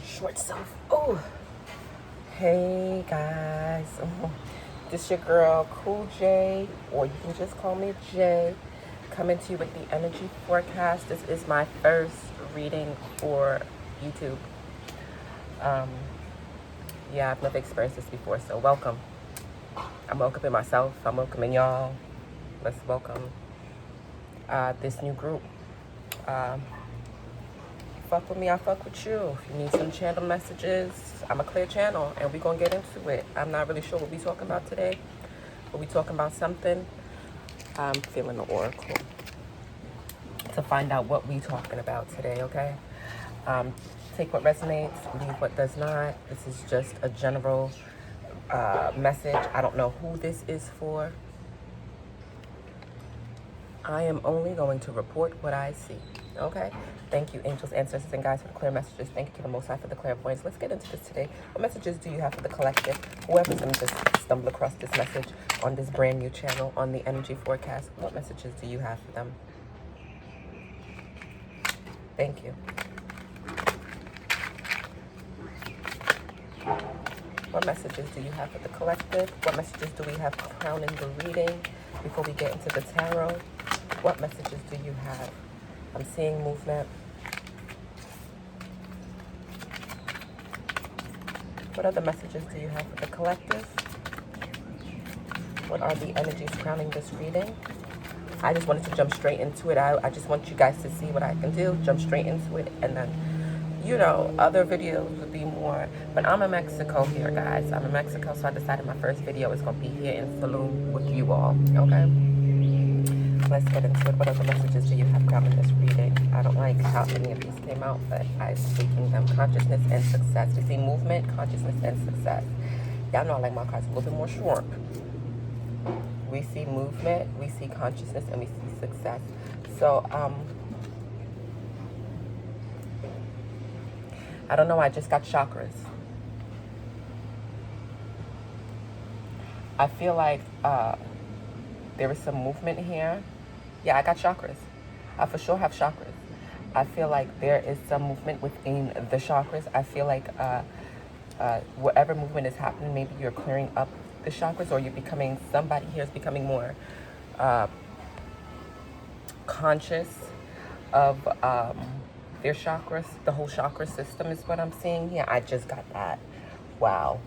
short self. Oh, hey guys. This your girl, Cool J, or you can just call me Jay, coming to you with the energy forecast. This is my first reading for YouTube. Um, yeah, I've never experienced this before, so welcome. I'm welcoming myself. I'm welcoming y'all. Let's welcome this new group. Um, Fuck with me, I fuck with you. If you need some channel messages, I'm a clear channel and we gonna get into it. I'm not really sure what we talking about today, but we talking about something. I'm feeling the oracle to find out what we talking about today, okay? Take what resonates, leave what does not. This is just a general message. I don't know who this is for. I am only going to report what I see. Okay? Thank you, angels, ancestors, and guides for the clear messages. Thank you to the Most High for the clairvoyance. Let's get into this today. What messages do you have for the collective? Whoever's going to just stumble across this message on this brand new channel on the energy forecast, what messages do you have for them? Thank you. What messages do you have for the collective? What messages do we have crowning the reading before we get into the tarot? What messages do you have? I'm seeing movement. What other messages do you have for the collective? What are the energies crowning this reading? I just wanted to jump straight into it. I just want you guys to see what I can do. Jump straight into it. And then, you know, other videos would be more. But I'm in Mexico here, guys. I'm in Mexico, so I decided my first video is going to be here in Tulum with you all. Okay? Let's get into it. What other messages do you have crowning this reading? I don't like how many of these came out, but I'm taking them. Consciousness and success. We see movement, consciousness, and success. Y'all know I like my cards a little bit more short. We see movement, we see consciousness, and we see success. So, I don't know, I just got chakras. I feel like there is some movement here. Yeah, I got chakras. I for sure have chakras. I feel like there is some movement within the chakras. I feel like whatever movement is happening, maybe you're clearing up the chakras, or you're becoming, somebody here is becoming more conscious of their chakras. The whole chakra system is what I'm seeing here. I just got that. Wow.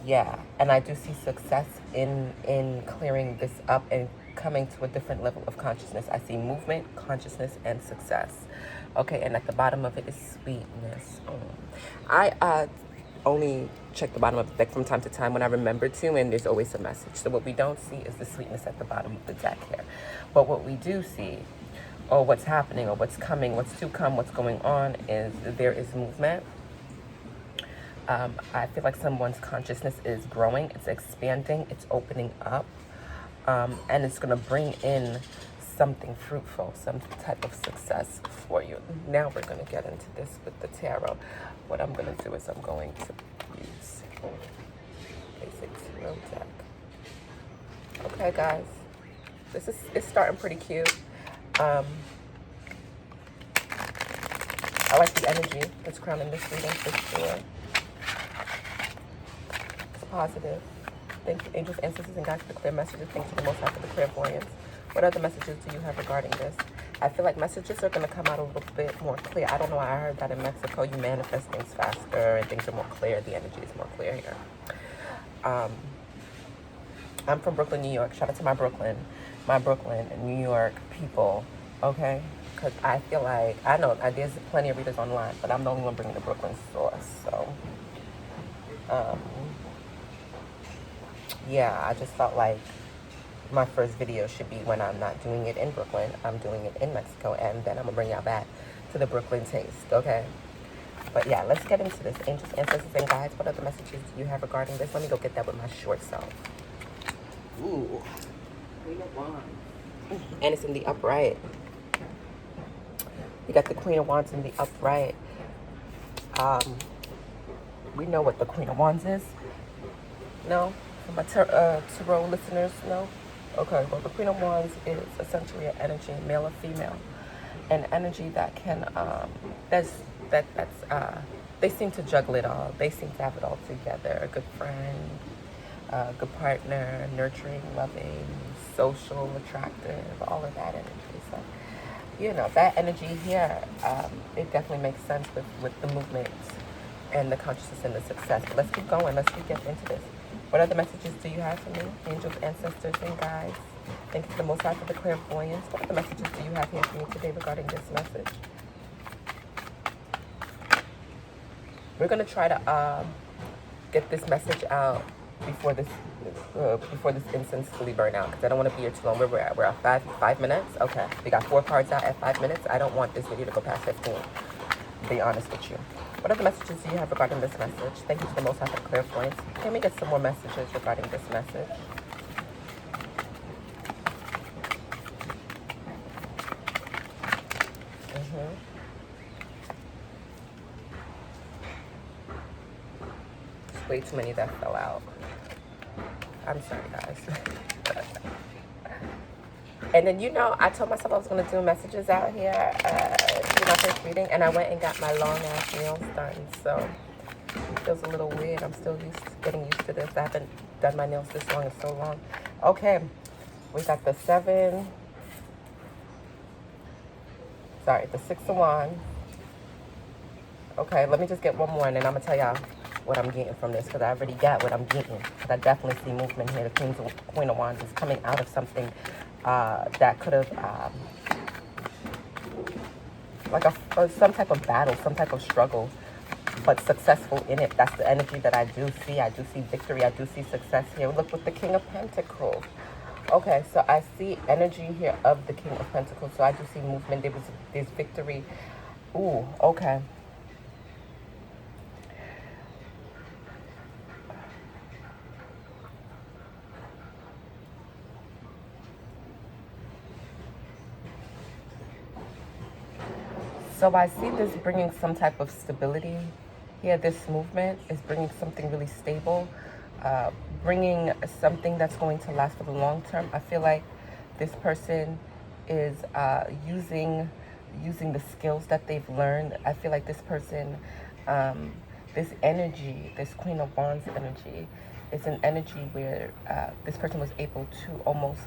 Yeah. And I do see success in clearing this up and coming to a different level of consciousness. I see movement, consciousness, and success. Okay, and at the bottom of it is sweetness. I only check the bottom of the deck from time to time when I remember to, and there's always a message. So what we don't see is the sweetness at the bottom of the deck here. But what we do see, or what's happening, or what's coming, what's to come, what's going on, is there is movement. I feel like someone's consciousness is growing, it's expanding, it's opening up, and it's going to bring in something fruitful, some type of success for you. Now we're going to get into this with the tarot. What I'm going to do is I'm going to use basic tarot deck. Okay, guys, it's starting pretty cute. I like the energy that's crowning this reading for sure. It's positive. Thank you, angels, ancestors, and guides for the clear messages. Thank you to the Most High for the clairvoyance. What other messages do you have regarding this? I feel like messages are going to come out a little bit more clear. I don't know. I heard that in Mexico, you manifest things faster and things are more clear. The energy is more clear here. I'm from Brooklyn, New York. Shout out to my Brooklyn and New York people. Okay? Because I feel like, I know there's plenty of readers online, but I'm the only one bringing the Brooklyn source. So, yeah, I just felt like my first video should be when I'm not doing it in Brooklyn. I'm doing it in Mexico, and then I'm going to bring y'all back to the Brooklyn taste, okay? But yeah, let's get into this. Angels, ancestors, and guides, what other messages do you have regarding this? Let me go get that with my short self. Ooh. Queen of Wands. And it's in the upright. You got the Queen of Wands in the upright. We know what the Queen of Wands is. No? For my tarot listeners, no? Okay, well, the Queen of Wands is essentially an energy, male or female. An energy that can, that's they seem to juggle it all. They seem to have it all together. A good friend, a good partner, nurturing, loving, social, attractive, all of that energy. So, you know, that energy here, it definitely makes sense with the movement and the consciousness and the success. But let's keep going. Let's keep getting into this. What other messages do you have for me? Angels, ancestors, and guides. Thank you to the Most High for the clairvoyance. What other messages do you have here for me today regarding this message? We're going to try to get this message out before this incense fully burn out, because I don't want to be here too long. Where we're at? We're at five minutes. Okay, we got 4 cards out at 5 minutes. I don't want this video to go past 15. To be honest with you. What other messages do you have regarding this message? Thank you to the Most High for the clairvoyance. Can we get some more messages regarding this message? There's way too many that fell out. I'm sorry, guys. And then, you know, I told myself I was going to do messages out here to my first reading, and I went and got my long-ass nails done. So it feels a little weird. I'm still getting used to this. I haven't done my nails this long in so long. Okay, we got the 7. Sorry, the 6 of Wands. Okay, let me just get one more, and then I'm going to tell y'all what I'm getting from this, because I already got what I'm getting. Because I definitely see movement here. The Queen of Wands is coming out of something that could have, like some type of battle, some type of struggle, but successful in it. That's the energy that I do see. I do see victory. I do see success here. Look with the King of Pentacles. Okay, so I see energy here of the King of Pentacles. So I do see movement. There's victory. Ooh, okay. So I see this bringing some type of stability here. This movement is bringing something really stable, bringing something that's going to last for the long term. I feel like this person is using the skills that they've learned. I feel like this person, this energy, this Queen of Wands energy, is an energy where this person was able to almost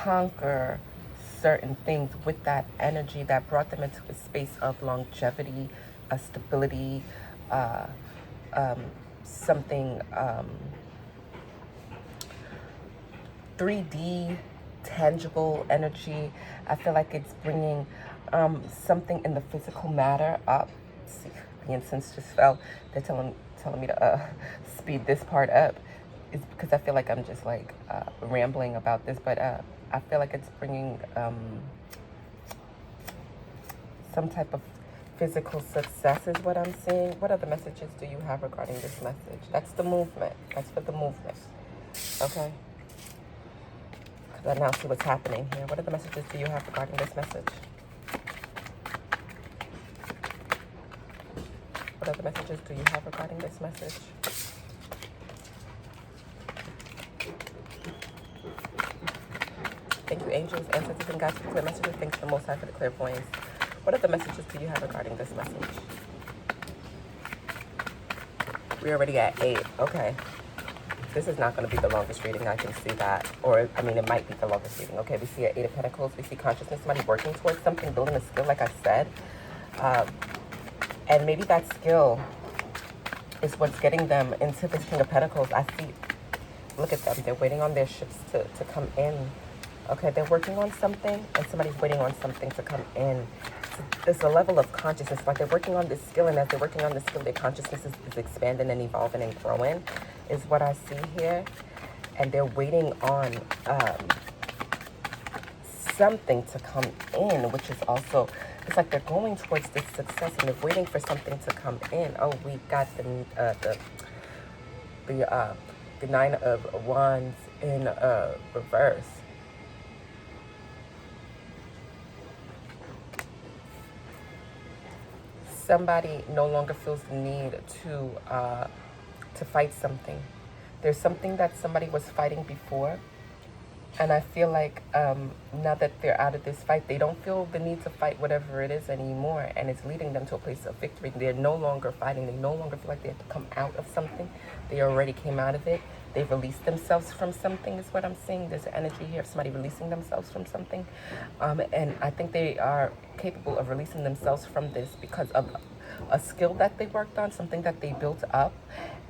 conquer certain things with that energy that brought them into a space of longevity, stability, something 3D, tangible energy. I feel like it's bringing something in the physical matter up. See, the incense just fell. They're telling me to speed this part up. It's because I feel like I'm just like rambling about this, but I feel like it's bringing some type of physical success is what I'm seeing. What other messages do you have regarding this message? That's the movement. That's for the movement. Okay? Because I now see what's happening here. What other messages do you have regarding this message? What other messages do you have regarding this message? Thank you, angels, ancestors, and guides for the clear messages. Thanks to the Most High for the clairvoyance. What other messages do you have regarding this message? We're already at 8. Okay. This is not going to be the longest reading. I can see that. Or, I mean, it might be the longest reading. Okay, we see an 8 of Pentacles. We see consciousness, somebody working towards something, building a skill, like I said. And maybe that skill is what's getting them into this King of Pentacles. I see, look at them. They're waiting on their ships to come in. Okay, they're working on something, and somebody's waiting on something to come in. So there's a level of consciousness, like they're working on this skill, and as they're working on this skill, their consciousness is expanding and evolving and growing, is what I see here. And they're waiting on something to come in, which is also, it's like they're going towards this success, and they're waiting for something to come in. Oh, we got the 9 of Wands in reverse. Somebody no longer feels the need to fight something. There's something that somebody was fighting before, And I feel like now that they're out of this fight, they don't feel the need to fight whatever it is anymore. And it's leading them to a place of victory. They're no longer fighting. They no longer feel like they have to come out of something. They already came out of it. They've released themselves from something is what I'm seeing. There's an energy here of somebody releasing themselves from something. And I think they are capable of releasing themselves from this because of a skill that they worked on, something that they built up.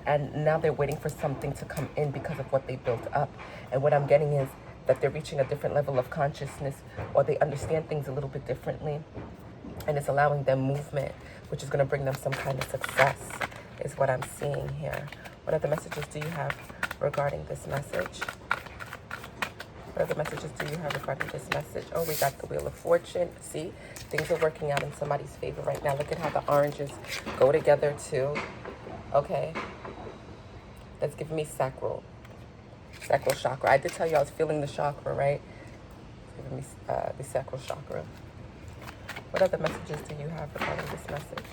And now they're waiting for something to come in because of what they built up. And what I'm getting is that they're reaching a different level of consciousness, or they understand things a little bit differently. And it's allowing them movement, which is going to bring them some kind of success, is what I'm seeing here. What other messages do you have regarding this message? What other messages do you have regarding this message? Oh, we got the Wheel of Fortune. See, things are working out in somebody's favor right now. Look at how the oranges go together too. Okay. That's giving me sacral chakra. I did tell you I was feeling the chakra, right? It's giving me the sacral chakra. What other messages do you have regarding this message?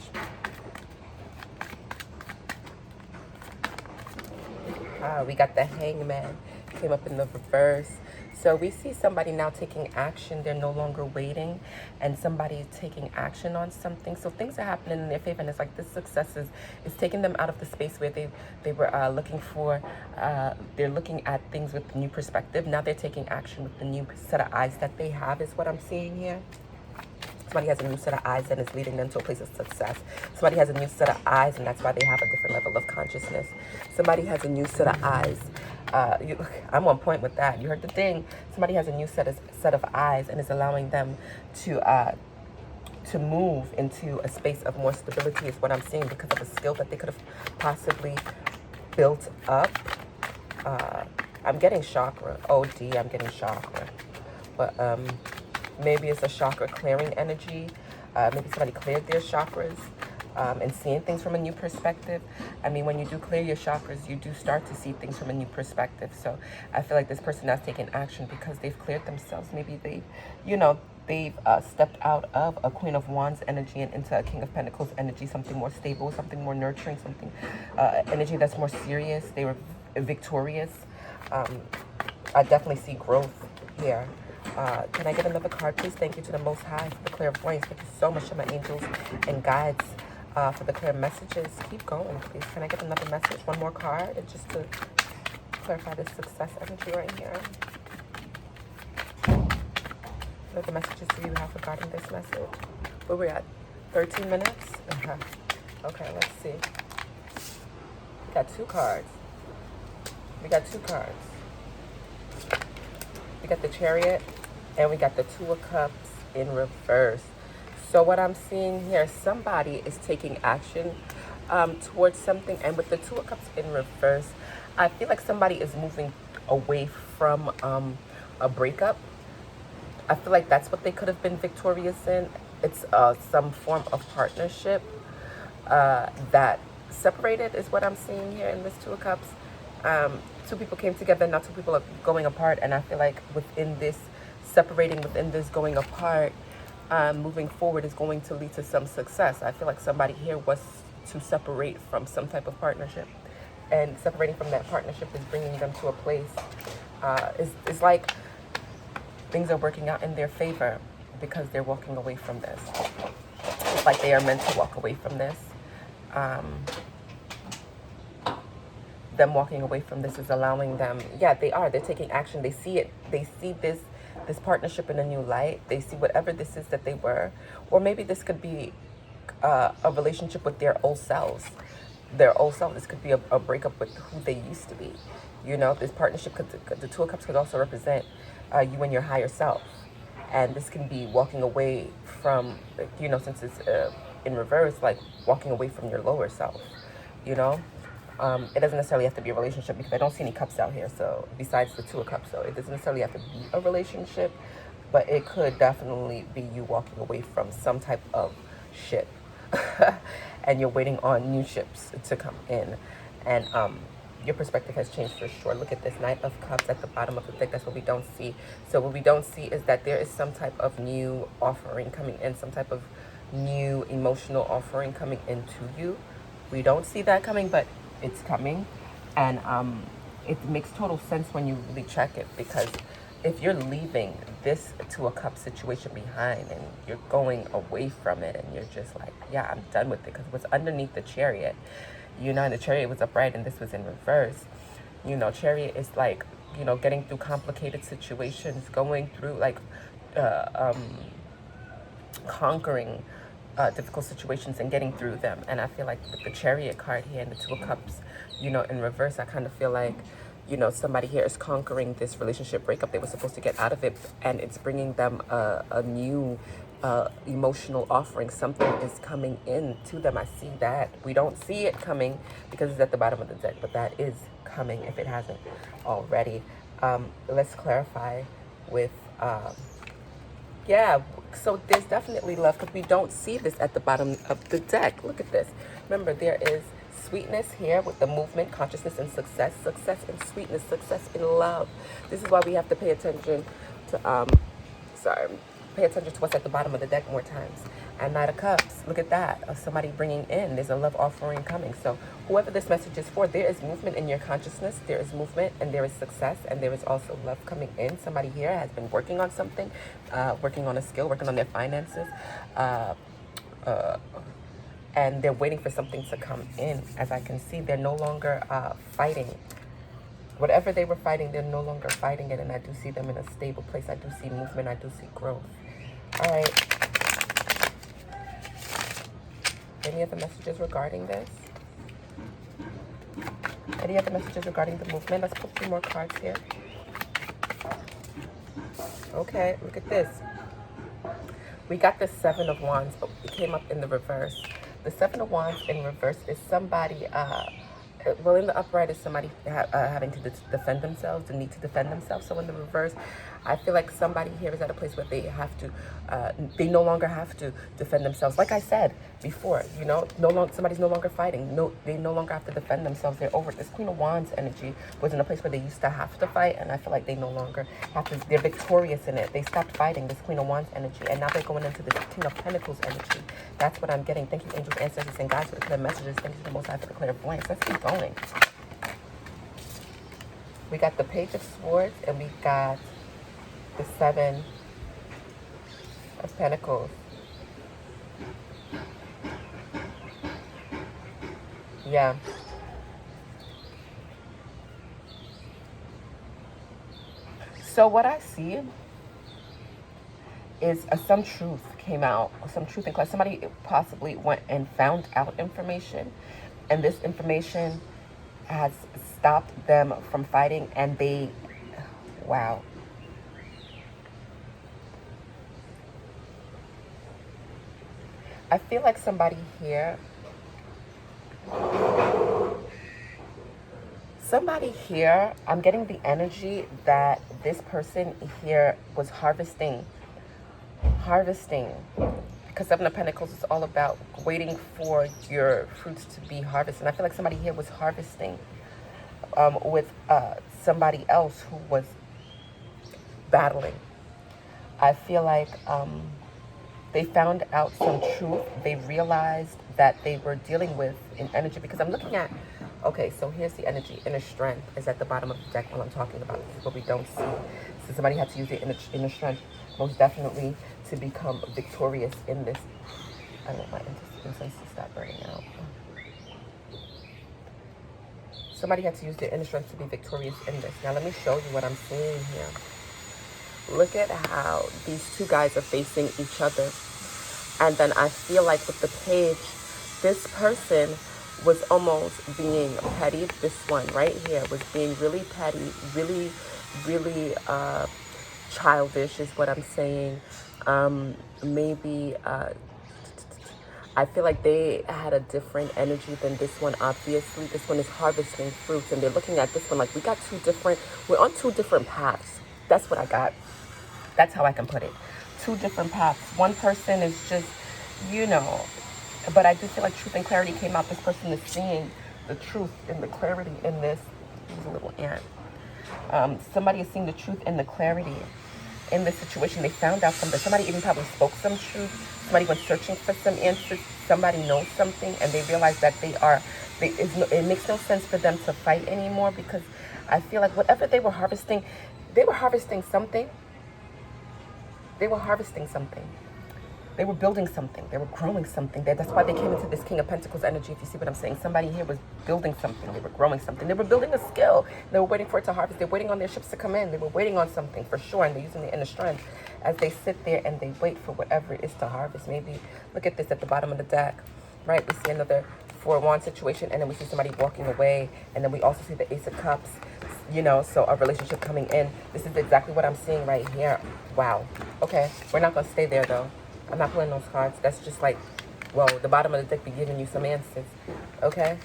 We got the Hangman. Came up in the reverse. So we see somebody now taking action. They're no longer waiting, and somebody is taking action on something. So things are happening in their favor, and it's like this success is taking them out of the space where they were looking for. They're looking at things with new perspective. Now they're taking action with the new set of eyes that they have, is what I'm seeing here. Somebody has a new set of eyes and it's leading them to a place of success. Somebody has a new set of eyes and that's why they have a different level of consciousness. Somebody has a new set of eyes. I'm on point with that. You heard the ding. Somebody has a new set of eyes and is allowing them to move into a space of more stability, is what I'm seeing, because of a skill that they could have possibly built up. I'm getting chakra. OD, I'm getting chakra. But maybe it's a chakra clearing energy. Maybe somebody cleared their chakras and seeing things from a new perspective. I mean, when you do clear your chakras, you do start to see things from a new perspective. So I feel like this person has taken action because they've cleared themselves. Maybe they've stepped out of a Queen of Wands energy and into a King of Pentacles energy, something more stable, something more nurturing, something energy that's more serious. They were victorious. I definitely see growth here. Can I get another card, please? Thank you to the Most High for the clairvoyance. Thank you so much to my angels and guides for the clear messages. Keep going, please. Can I get another message? One more card, just to clarify this success energy right here. What other messages do you have regarding this message? Where we at? 13 minutes? Okay, let's see. We got two cards. We got the Chariot, and we got the Two of Cups in reverse. So what I'm seeing here, somebody is taking action towards something, and with the Two of Cups in reverse, I feel like somebody is moving away from a breakup. I feel like that's what they could have been victorious in. It's some form of partnership that separated, is what I'm seeing here in this Two of Cups. Two people came together, now two people are going apart, and I feel like within this separating, within this going apart, moving forward is going to lead to some success. I feel like somebody here was to separate from some type of partnership, and separating from that partnership is bringing them to a place. It's like things are working out in their favor because they're walking away from this. It's like they are meant to walk away from this. Them walking away from this is allowing them, they're taking action. They see it, they see this partnership in a new light. They see whatever this is that they were, or maybe this could be a relationship with their old selves. This could be a breakup with who they used to be. This partnership the Two of Cups could also represent you and your higher self, and this can be walking away from, since it's in reverse, like walking away from your lower self. It doesn't necessarily have to be a relationship, because I don't see any cups out here, so besides the Two of Cups, so it doesn't necessarily have to be a relationship, but it could definitely be you walking away from some type of ship and you're waiting on new ships to come in, and your perspective has changed for sure. Look at this Knight of Cups at the bottom of the deck. That's what we don't see. So what we don't see is that there is some type of new offering coming in, some type of new emotional offering coming into you. We don't see that coming, but it's coming, and it makes total sense when you really check it, because if you're leaving this Two of Cups situation behind and you're going away from it and you're just like, yeah, I'm done with it, because what's underneath the Chariot, and the Chariot was upright and this was in reverse. Chariot is like, getting through complicated situations, going through like uh, um, conquering difficult situations and getting through them. And I feel like with the Chariot card here and the Two of Cups, in reverse, I kind of feel like, somebody here is conquering this relationship breakup. They were supposed to get out of it, and it's bringing them a new emotional offering. Something is coming in to them. I see that. We don't see it coming because it's at the bottom of the deck, but that is coming if it hasn't already. Let's clarify with... yeah, so there's definitely love, because we don't see this at the bottom of the deck. Look at this. Remember, there is sweetness here with the movement, consciousness, and success. Success and sweetness, success and love. This is why we have to pay attention to, pay attention to what's at the bottom of the deck more times. And Knight of Cups, look at that, of somebody bringing in. There's a love offering coming. So whoever this message is for, there is movement in your consciousness. There is movement, and there is success, and there is also love coming in. Somebody here has been working on something, working on a skill, working on their finances, and they're waiting for something to come in. As I can see, they're no longer fighting. Whatever they were fighting, they're no longer fighting it, and I do see them in a stable place. I do see movement. I do see growth. All right. Any other messages regarding this? Any other messages regarding the movement? Let's put 2 more cards here. Okay, look at this. We got the 7 of Wands, but it came up in the reverse. The 7 of Wands in reverse is somebody, well, in the upright is somebody having to defend themselves, the need to defend themselves. So in the reverse, I feel like somebody here is at a place where they have to, they no longer have to defend themselves. Like I said before, somebody's no longer fighting. No, they no longer have to defend themselves. They're over it. This Queen of Wands energy was in a place where they used to have to fight, and I feel like they no longer have to. They're victorious in it. They stopped fighting, this Queen of Wands energy, and now they're going into this King of Pentacles energy. That's what I'm getting. Thank you, angels, ancestors, and guides, for the clear messages. Thank you to the Most High for the clairvoyance. Let's keep going. We got the Page of Swords, and we got the 7 of Pentacles. Yeah. So what I see is some truth came out, some truth in class. Somebody possibly went and found out information, and this information has stopped them from fighting, and they, wow. I feel like somebody here, I'm getting the energy that this person here was harvesting. Because 7 of Pentacles is all about waiting for your fruits to be harvested. And I feel like somebody here was harvesting with somebody else who was battling. I feel like they found out some truth. They realized that they were dealing with an energy, because I'm looking at, okay, so here's the energy. Inner strength is at the bottom of the deck while I'm talking about this. This is what we don't see. So somebody had to use their inner strength, most definitely, to become victorious in this. I don't want my incense to stop burning out. Somebody had to use their inner strength to be victorious in this. Now let me show you what I'm seeing here. Look at how these 2 guys are facing each other. And then I feel like with the Page, this person was almost being petty. This one right here was being really petty, really, really childish is what I'm saying. Maybe I feel like they had a different energy than this one. Obviously, this one is harvesting fruits, and they're looking at this one like we're on 2 different paths. That's what I got. That's how I can put it. 2 different paths. One person is just, but I do feel like truth and clarity came out. This person is seeing the truth and the clarity in this. There's a little ant. Somebody is seeing the truth and the clarity in this situation. They found out something. Somebody even probably spoke some truth. Somebody went searching for some answers. Somebody knows something, and they realize that it makes no sense for them to fight anymore, because I feel like whatever they were harvesting, They were harvesting something. They were harvesting something. They were building something. They were growing something. That's why they came into this King of Pentacles energy, if you see what I'm saying. Somebody here was building something. They were growing something. They were building a skill. They were waiting for it to harvest. They're waiting on their ships to come in. They were waiting on something for sure, and they're using the inner strength as they sit there and they wait for whatever it is to harvest. Maybe, look at this at the bottom of the deck, right? We see another Four of Wands situation, and then we see somebody walking away, and then we also see the Ace of Cups, you know, so a relationship coming in. This is exactly what I'm seeing right here. Wow. Okay, we're not going to stay there, though. I'm not pulling those cards. That's just like, well, the bottom of the deck be giving you some answers. Okay?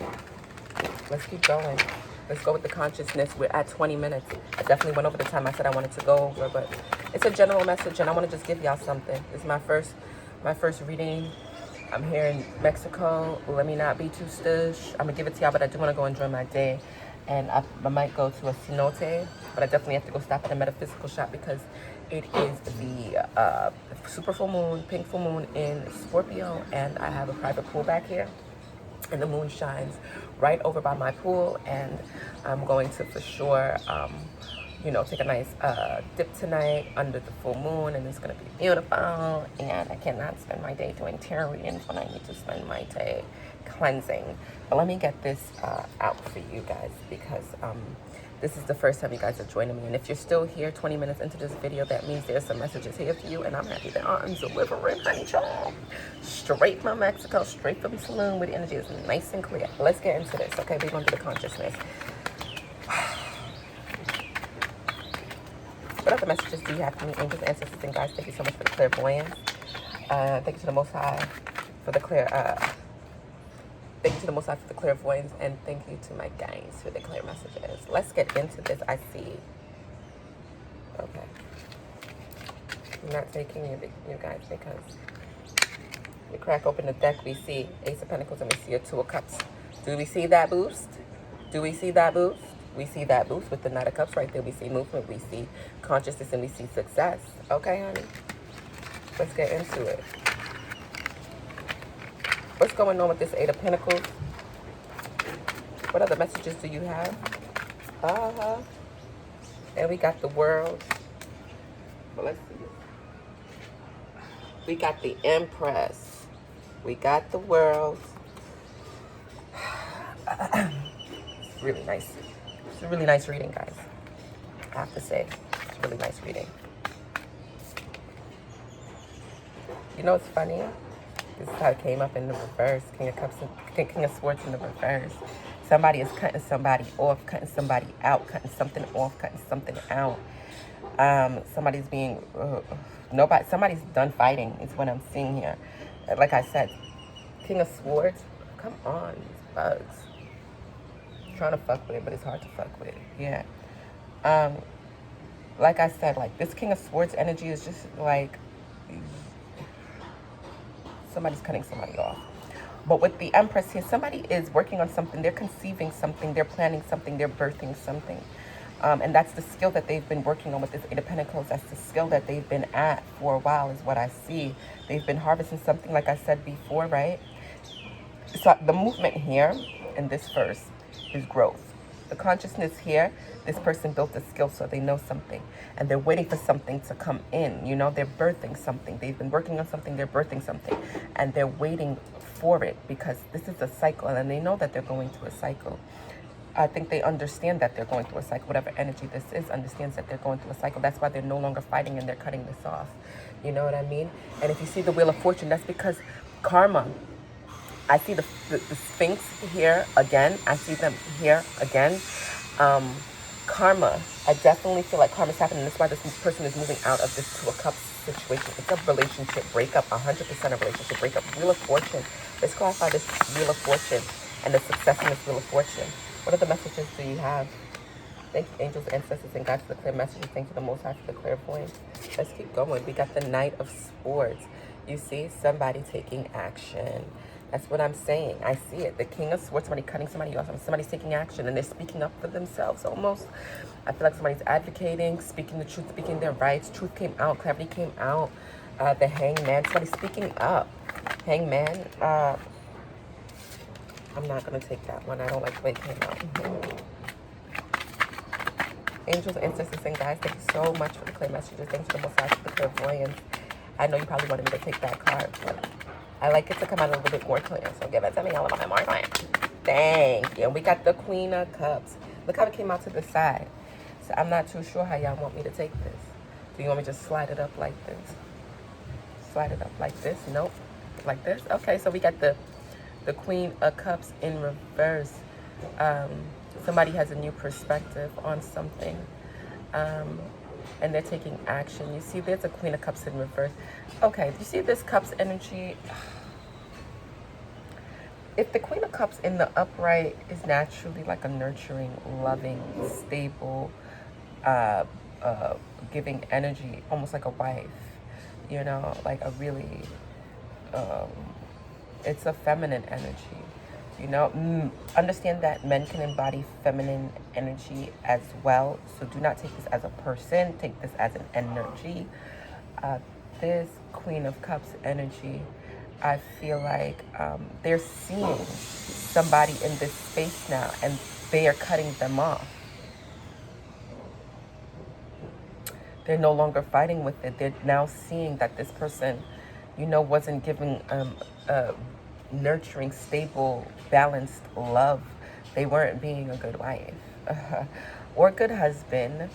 Let's keep going. Let's go with the consciousness. We're at 20 minutes. I definitely went over the time I said I wanted to go over, but it's a general message, and I want to just give y'all something. This is my first reading. I'm here in Mexico. Let me not be too stush. I'm going to give it to y'all, but I do want to go enjoy my day. And I might go to a cenote, but I definitely have to go stop at a metaphysical shop because it is the super full moon, pink full moon in Scorpio, and I have a private pool back here, and the moon shines right over by my pool, and I'm going to for sure, you know, take a nice dip tonight under the full moon, and it's going to be beautiful, and I cannot spend my day doing tarot readings when I need to spend my day cleansing. But let me get this out for you guys because this is the first time you guys are joining me. And if you're still here 20 minutes into this video, that means there's some messages here for you. And I'm happy that I'm delivering, honey child. Straight from Mexico, straight from the saloon, where the energy is nice and clear. Let's get into this, okay? We're going to do the consciousness. What other messages do you have for me, angels, ancestors, and guys? Thank you so much for the clairvoyance. Thank you to the Most High for the Thank you to the Most High for the clairvoyance, and thank you to my guys for the clear messages. Let's get into this. I see. Okay. I'm not taking you guys because we crack open the deck. We see Ace of Pentacles and we see a Two of Cups. Do we see that boost? Do we see that boost? We see that boost with the Knight of Cups right there. We see movement. We see consciousness and we see success. Okay, honey? Let's get into it. What's going on with this Eight of Pentacles? What other messages do you have? And we got the World. Well, let's see. We got the Empress. We got the World. It's really nice. It's a really nice reading, guys. I have to say, it's a really nice reading. You know what's funny? This is how it came up in the reverse. King of Cups, King of Swords in the reverse. Somebody is cutting somebody off, cutting somebody out, cutting something off, cutting something out. Somebody's being, somebody's done fighting is what I'm seeing here. Like I said, King of Swords, come on, these bugs. I'm trying to fuck with it, but it's hard to fuck with it. Yeah. Like I said, like this King of Swords energy is just like, somebody's cutting somebody off. But with the Empress here, somebody is working on something. They're conceiving something. They're planning something. They're birthing something. And that's the skill that they've been working on with this Eight of Pentacles. That's the skill that they've been at for a while is what I see. They've been harvesting something like I said before, right? So the movement here in this verse is growth. The consciousness here, this person built a skill so they know something. And they're waiting for something to come in. You know, they're birthing something. They've been working on something. They're birthing something. And they're waiting for it because this is a cycle. And they know that they're going through a cycle. I think they understand that they're going through a cycle. Whatever energy this is understands that they're going through a cycle. That's why they're no longer fighting and they're cutting this off. You know what I mean? And if you see the Wheel of Fortune, that's because karma. I see the Sphinx here again. I see them here again. Karma. I definitely feel like karma's happening. That's why this person is moving out of this Two of Cups situation. It's a relationship breakup, 100% a relationship breakup. Wheel of Fortune. Let's clarify this Wheel of Fortune and the success in this Wheel of Fortune. What other messages do you have? Thank you, angels, ancestors, and guides for the clear messages. Thank you, the Most High, for the clairvoyance. Let's keep going. We got the Knight of Swords. You see somebody taking action. That's what I'm saying. I see it. The King of Swords, somebody cutting somebody off. Somebody's taking action, and they're speaking up for themselves almost. I feel like somebody's advocating, speaking the truth, speaking their rights. Truth came out. Clarity came out. The Hangman. Somebody's speaking up. Hangman. I'm not going to take that one. I don't like the way it came out. angels, ancestors, and guys, thank you so much for the clear messages. Thanks for the massage, for the clairvoyance. I know you probably wanted me to take that card, but I like it to come out a little bit more clear. So give it to me a little bit more clear. Thank you. We got the Queen of Cups. Look how it came out to the side. So I'm not too sure how y'all want me to take this. Do you want me to just slide it up like this? Slide it up like this? Nope. Like this? Okay, so we got the Queen of Cups in reverse. Somebody has a new perspective on something. And they're taking action. You see, there's a Queen of Cups in reverse. Okay, you see this Cups energy? If the Queen of Cups in the upright is naturally like a nurturing, loving, stable, giving energy, almost like a wife, you know, like a really, it's a feminine energy, you know. Understand that men can embody feminine energy as well. So do not take this as a person, take this as an energy. This Queen of Cups energy, I feel like they're seeing somebody in this space now and they are cutting them off. They're no longer fighting with it. They're now seeing that this person, you know, wasn't giving nurturing, stable, balanced love. They weren't being a good wife or a good husband.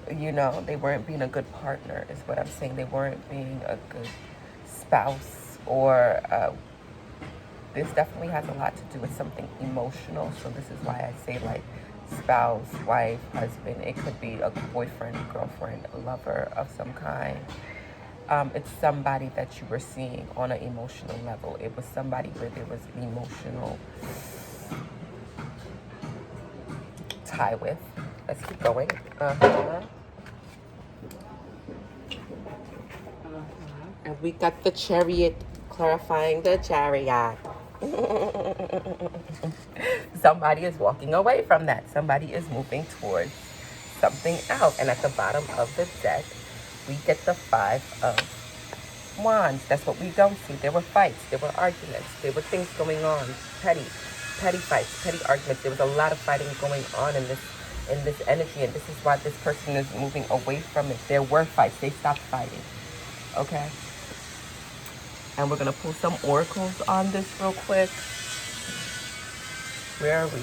You know, they weren't being a good partner is what I'm saying. They weren't being a good spouse, or this definitely has a lot to do with something emotional. So this is why I say like spouse, wife, husband. It could be a boyfriend, girlfriend, a lover of some kind. It's somebody that you were seeing on an emotional level. It was somebody where there was an emotional tie with. Let's keep going. And we got the Chariot, clarifying the Chariot. Somebody is walking away from that. Somebody is moving towards something else. And at the bottom of the deck, we get the Five of Wands. That's what we don't see. There were fights. There were arguments. There were things going on. Petty fights, petty arguments. There was a lot of fighting going on in this energy. And this is why this person is moving away from it. There were fights. They stopped fighting. Okay? And we're going to pull some oracles on this real quick. Where are we?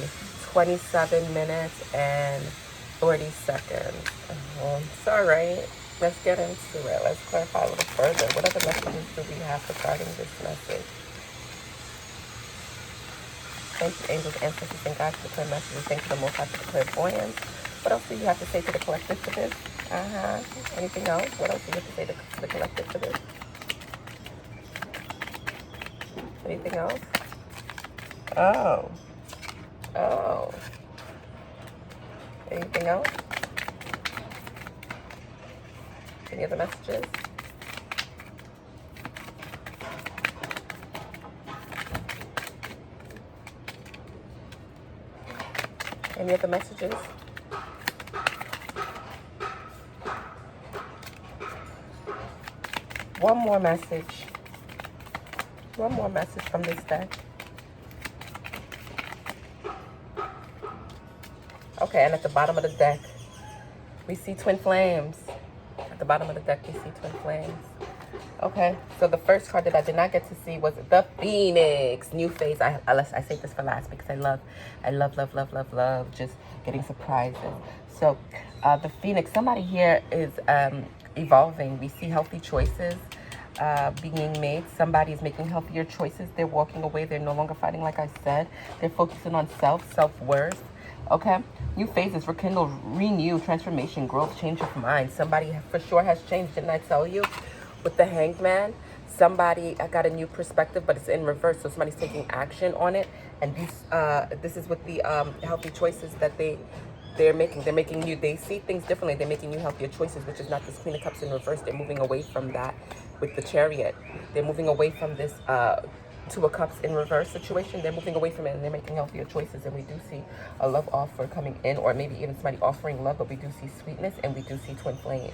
27 minutes and 40 seconds. It's all right. Let's get into it. Let's clarify a little further. What other messages do we have regarding this message? Thank you, angels, ancestors, and guides for the clear messages. Thank you, the Most High, for the clairvoyance. What else do you have to say to the collective for this? Anything else? What else do you have to say to the collective for this? Anything else? Oh. Anything else? Any other messages? Any other messages? One more message. One more message from this deck. Okay, and at the bottom of the deck, we see twin flames. At the bottom of the deck, we see twin flames. Okay, so the first card that I did not get to see was the Phoenix. New phase. I saved this for last because I love just getting surprises. So the Phoenix, somebody here is evolving. We see healthy choices being made. Somebody is making healthier choices. They're walking away. They're no longer fighting, like I said. They're focusing on self-worth. Okay, new phases, rekindle, renew, transformation, growth, change of mind. Somebody for sure has changed, didn't I tell you? With the Hangman, somebody got a new perspective, but it's in reverse. So somebody's taking action on it, and this is with the healthy choices that they're making. They're making you. They see things differently. They're making you healthier choices, which is not this Queen of Cups in reverse. They're moving away from that with the Chariot. They're moving away from this Two of Cups in reverse situation. They're moving away from it and they're making healthier choices. And we do see a love offer coming in, or maybe even somebody offering love, but we do see sweetness and we do see twin flames.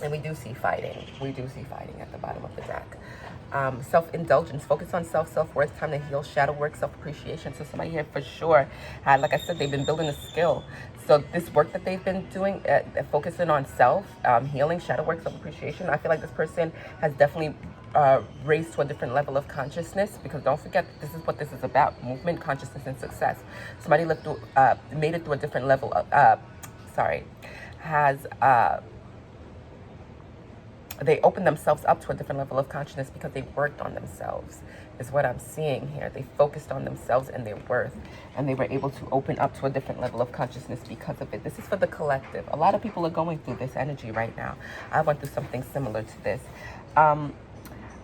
And we do see fighting. We do see fighting at the bottom of the deck. Self-indulgence, focus on self-worth, time to heal, shadow work, self-appreciation. So somebody here for sure had, like I said, they've been building a skill. So this work that they've been doing, focusing on self, healing, shadow work, self-appreciation, I feel like this person has definitely raised to a different level of consciousness, because don't forget, this is what this is about: movement, consciousness, and success. Somebody lived through, made it through a different level of, has they opened themselves up to a different level of consciousness because they worked on themselves, is what I'm seeing here. They focused on themselves and their worth, and they were able to open up to a different level of consciousness because of it. This is for the collective. A lot of people are going through this energy right now. I went through something similar to this.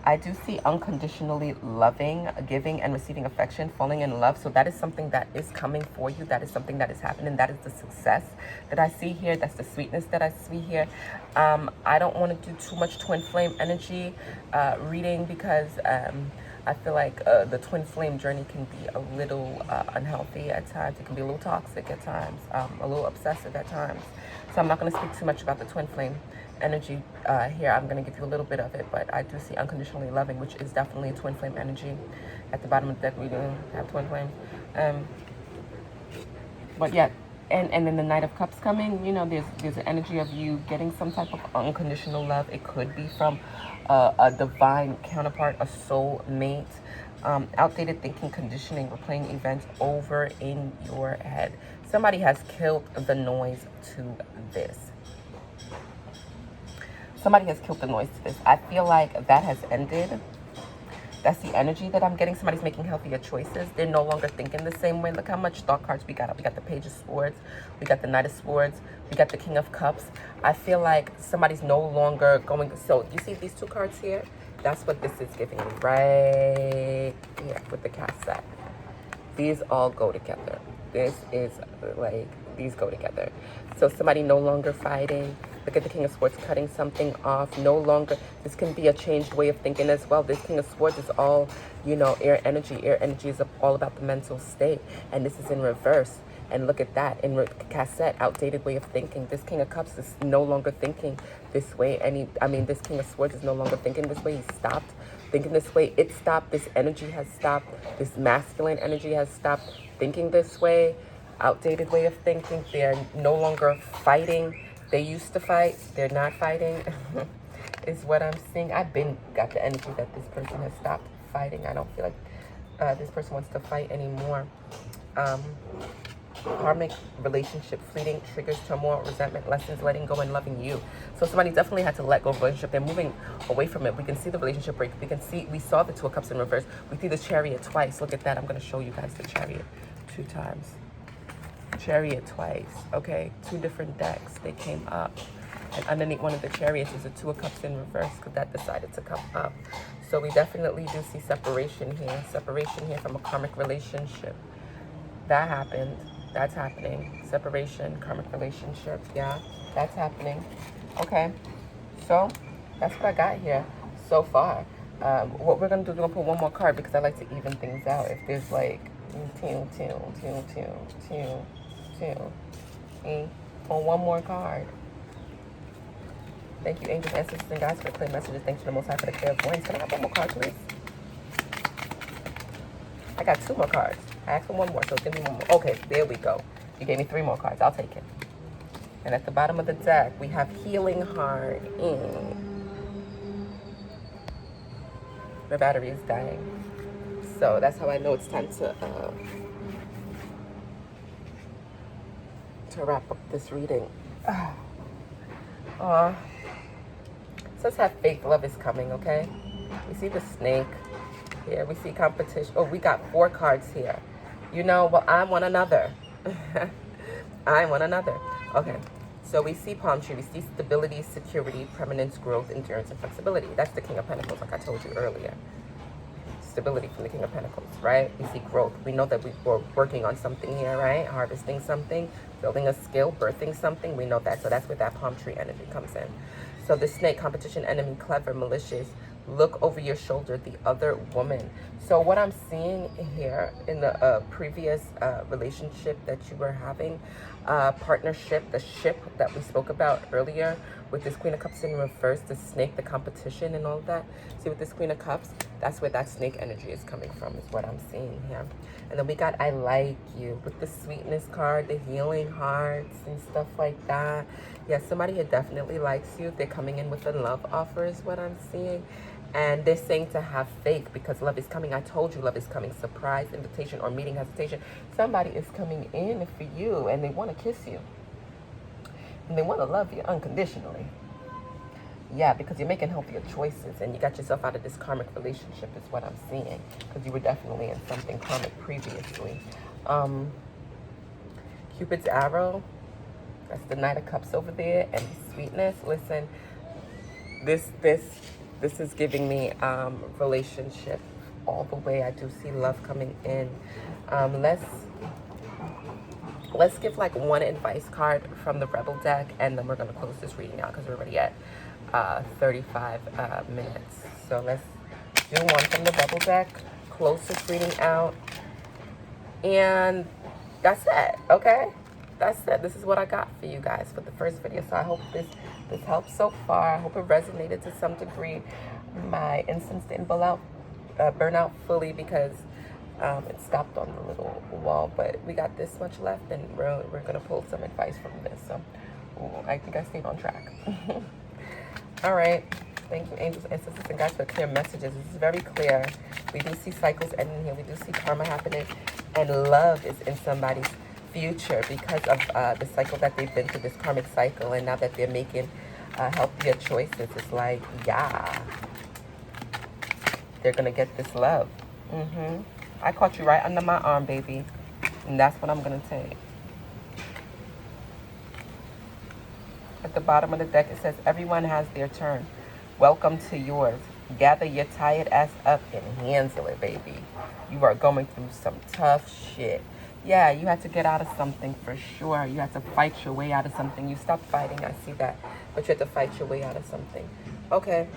I do see unconditionally loving, giving and receiving affection, falling in love. So that is something that is coming for you. That is something that is happening. That is the success that I see here. That's the sweetness that I see here. I don't want to do too much twin flame energy reading, because I feel like the twin flame journey can be a little unhealthy at times. It can be a little toxic at times, a little obsessive at times. So I'm not going to speak too much about the twin flame energy here. I'm going to give you a little bit of it, but I do see unconditionally loving, which is definitely a twin flame energy. At the bottom of the deck, we do have twin flames. But yeah, and then the Knight of Cups coming, you know, there's an energy of you getting some type of unconditional love. It could be from a divine counterpart, a soul mate. Outdated thinking, conditioning, replaying events over in your head. Somebody has killed the noise to this. Somebody has killed the noise to this. I feel like that has ended. That's the energy that I'm getting. Somebody's making healthier choices. They're no longer thinking the same way. Look how much thought cards we got. We got the Page of Swords. We got the Knight of Swords. We got the King of Cups. I feel like somebody's no longer going. So you see these two cards here? That's what this is giving me right here with the Cashapp. These all go together. This is like, these go together. So somebody no longer fighting. Look at the King of Swords cutting something off. No longer, this can be a changed way of thinking as well. This King of Swords is all, you know, air energy. Air energy is all about the mental state. And this is in reverse. And look at that, in Cashapp, outdated way of thinking. This King of Cups is no longer thinking this way. This King of Swords is no longer thinking this way. He stopped thinking this way. It stopped. This energy has stopped. This masculine energy has stopped thinking this way. Outdated way of thinking. They're no longer fighting. They used to fight. They're not fighting, is what I'm seeing. I've got the energy that this person has stopped fighting. I don't feel like this person wants to fight anymore. Karmic relationship, fleeting, triggers, turmoil, resentment, lessons, letting go, and loving you. So somebody definitely had to let go of a relationship. They're moving away from it. We can see the relationship break. We saw the Two of Cups in reverse. We see the Chariot twice. Look at that. I'm going to show you guys the Chariot 2 times. Chariot twice. Okay, 2 different decks. They came up. And underneath one of the Chariots is a Two of Cups in reverse, because that decided to come up. So we definitely do see separation here. Separation here from a karmic relationship. That happened. That's happening. Separation, karmic relationship. Yeah, that's happening. Okay, so that's what I got here so far. What we're going to do is we're going to pull one more card, because I like to even things out. If there's like, pull one more card. Thank you, angels, ancestors, and guys, for the clear messages. Thank you to the Most High for the clairvoyance. Can I have one more card, please? I got 2 more cards. I asked for 1 more, so give me 1 more. Okay, there we go. You gave me 3 more cards. I'll take it. And at the bottom of the deck, we have Healing Heart. My battery is dying. So that's how I know it's time to wrap up this reading. Says have faith, love is coming, okay? We see the snake here. We see competition. Oh, we got 4 cards here. You know, well, I want another. I want another. Okay. So we see palm tree. We see stability, security, permanence, growth, endurance, and flexibility. That's the King of Pentacles, like I told you earlier. Stability from the King of Pentacles, right? We see growth. We know that we're working on something here, right? Harvesting something, building a skill, birthing something. We know that. So that's where that palm tree energy comes in. So the snake, competition, enemy, clever, malicious. Look over your shoulder, the other woman. So what I'm seeing here in the previous relationship that you were having, partnership, the ship that we spoke about earlier, with this Queen of Cups in reverse, the snake, the competition and all of that. See, with this Queen of Cups, that's where that snake energy is coming from, is what I'm seeing here. And then we got I like you with the sweetness card, the healing hearts and stuff like that. Yeah, somebody here definitely likes you. They're coming in with a love offer is what I'm seeing. And they're saying to have faith because love is coming. I told you love is coming. Surprise, invitation, or meeting hesitation. Somebody is coming in for you and they want to kiss you. And they want to love you unconditionally. Yeah, because you're making healthier choices and you got yourself out of this karmic relationship is what I'm seeing. Because you were definitely in something karmic previously. Cupid's arrow. That's the Knight of Cups over there. And sweetness. Listen, this is giving me relationship all the way. I do see love coming in. Let's give like one advice card from the Rebel deck, and then we're going to close this reading out because we're already at 35 minutes. So let's do one from the Rebel deck, close this reading out, and that's it, okay? That's it. This is what I got for you guys for the first video. So I hope this helps so far. I hope it resonated to some degree. My incense didn't burn out fully because it stopped on the little wall, but we got this much left and we're gonna pull some advice from this. So I think I stayed on track. All right, thank you angels, ancestors, and guides for clear messages. This is very clear. We do see cycles ending here. We do see karma happening, and love is in somebody's future because of the cycle that they've been through, this karmic cycle, and now that they're making healthier choices, it's like, yeah, they're gonna get this love. I caught you right under my arm, baby. And that's what I'm going to take. At the bottom of the deck, it says, everyone has their turn. Welcome to yours. Gather your tired ass up and handle it, baby. You are going through some tough shit. Yeah, you had to get out of something for sure. You had to fight your way out of something. You stopped fighting, I see that. But you had to fight your way out of something. Okay.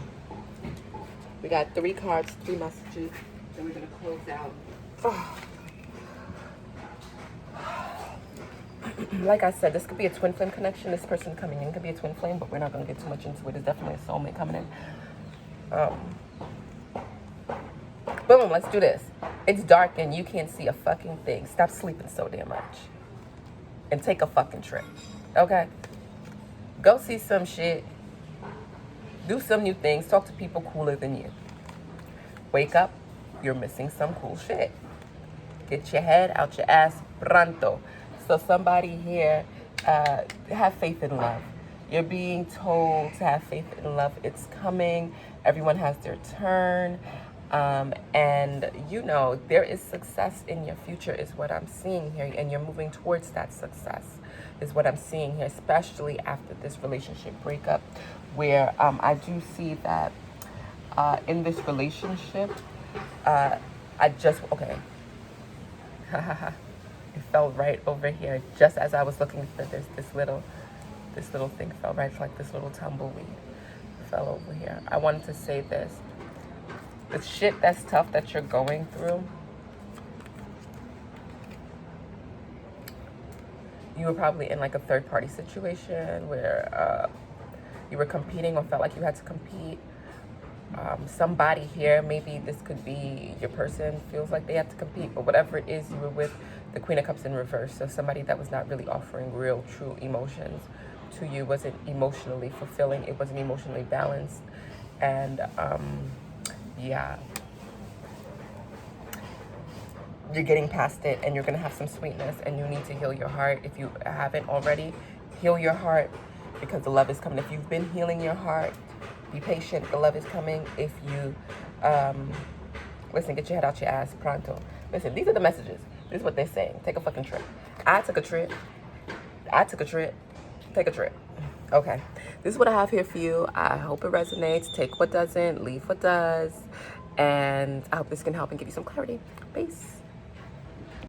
We got 3 cards, 3 messages. Then we're going to close out. Like I said, this could be a twin flame connection. This person coming in could be a twin flame, but we're not going to get too much into it. It's definitely a soulmate coming in. Boom, let's do this. It's dark and you can't see a fucking thing. Stop sleeping so damn much. And take a fucking trip. Okay? Go see some shit. Do some new things. Talk to people cooler than you. Wake up. You're missing some cool shit. Get your head out your ass pronto. So somebody here, have faith in love. You're being told to have faith in love. It's coming. Everyone has their turn. And, you know, there is success in your future is what I'm seeing here. And you're moving towards that success is what I'm seeing here, especially after this relationship breakup, where I do see that in this relationship, okay. It fell right over here. Just as I was looking for this little thing fell right, like this little tumbleweed fell over here. I wanted to say this. The shit that's tough that you're going through, you were probably in like a third party situation where you were competing or felt like you had to compete. Somebody here, maybe this could be your person, feels like they have to compete, but whatever it is, you were with the Queen of Cups in reverse. So somebody that was not really offering real, true emotions to you, wasn't emotionally fulfilling, it wasn't emotionally balanced. And yeah, you're getting past it and you're gonna have some sweetness, and you need to heal your heart. If you haven't already, heal your heart because the love is coming. If you've been healing your heart, be patient, the love is coming. If you, listen, get your head out your ass pronto. Listen, these are the messages. This is what they're saying. Take a fucking trip. I took a trip. Take a trip. Okay. This is what I have here for you. I hope it resonates. Take what doesn't, leave what does. And I hope this can help and give you some clarity. Peace.